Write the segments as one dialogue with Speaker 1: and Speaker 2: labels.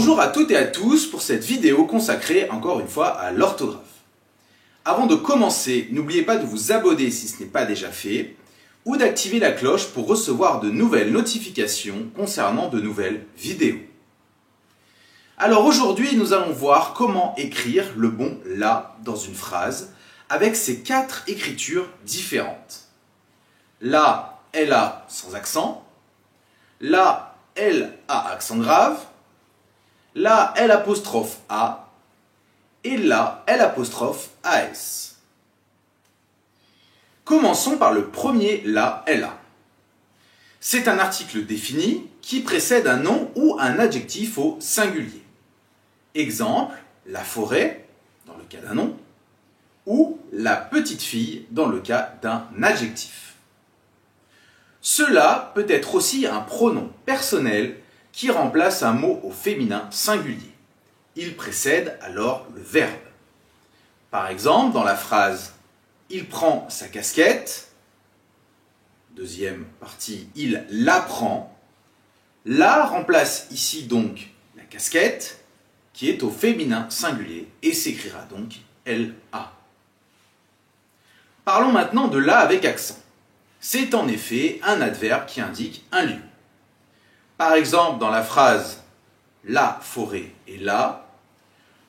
Speaker 1: Bonjour à toutes et à tous pour cette vidéo consacrée encore une fois à l'orthographe. Avant de commencer, n'oubliez pas de vous abonner si ce n'est pas déjà fait ou d'activer la cloche pour recevoir de nouvelles notifications concernant de nouvelles vidéos. Alors aujourd'hui, nous allons voir comment écrire le bon « la » dans une phrase avec ces 4 écritures différentes. La, LA sans accent, la, LA accent grave, la L'AA et la L'AS. Commençons par le premier la, LA. C'est un article défini qui précède un nom ou un adjectif au singulier. Exemple, la forêt, dans le cas d'un nom, ou la petite fille, dans le cas d'un adjectif. Cela peut être aussi un pronom personnel qui remplace un mot au féminin singulier. Il précède alors le verbe. Par exemple, dans la phrase « Il prend sa casquette », deuxième partie « Il la prend », la remplace ici donc la casquette qui est au féminin singulier et s'écrira donc LA. Parlons maintenant de la avec accent. C'est en effet un adverbe qui indique un lieu. Par exemple, dans la phrase « La forêt est là »,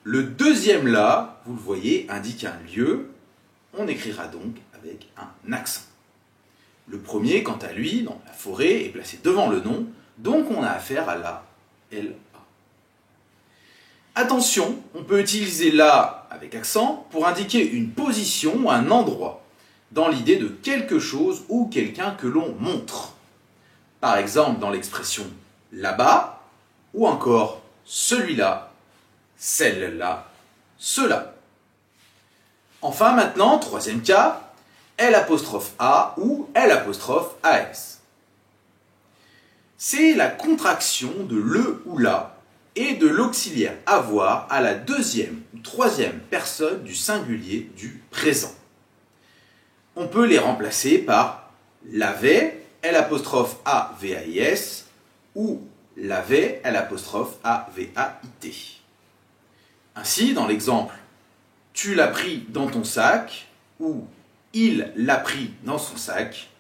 Speaker 1: le deuxième « la », vous le voyez, indique un lieu. On écrira donc avec un accent. Le premier, quant à lui, dans la forêt, est placé devant le nom, donc on a affaire à la LA. Attention, on peut utiliser la avec accent pour indiquer une position ou un endroit, dans l'idée de quelque chose ou quelqu'un que l'on montre. Par exemple, dans l'expression « là-bas » ou encore « celui-là », « celle-là », « cela ». Enfin maintenant, troisième cas, L'A ou L'As. C'est la contraction de le ou la et de l'auxiliaire avoir à la deuxième ou troisième personne du singulier du présent. On peut les remplacer par l'avait, L'AVAIS ou l'avait, L'AVAIT. Ainsi, dans l'exemple « Tu l'as pris dans ton sac » ou « Il l'a pris dans son sac »,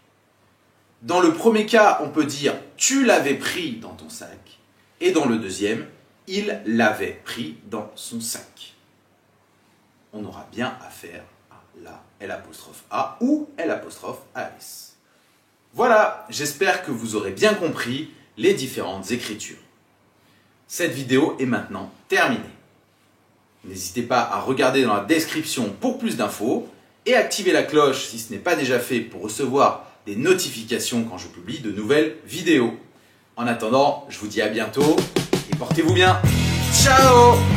Speaker 1: dans le premier cas, on peut dire « Tu l'avais pris dans ton sac » et dans le deuxième, « Il l'avait pris dans son sac ». On aura bien affaire à la L'A ou L'AS. Voilà, j'espère que vous aurez bien compris les différentes écritures. Cette vidéo est maintenant terminée. N'hésitez pas à regarder dans la description pour plus d'infos et activer la cloche si ce n'est pas déjà fait pour recevoir des notifications quand je publie de nouvelles vidéos. En attendant, je vous dis à bientôt et portez-vous bien. Ciao!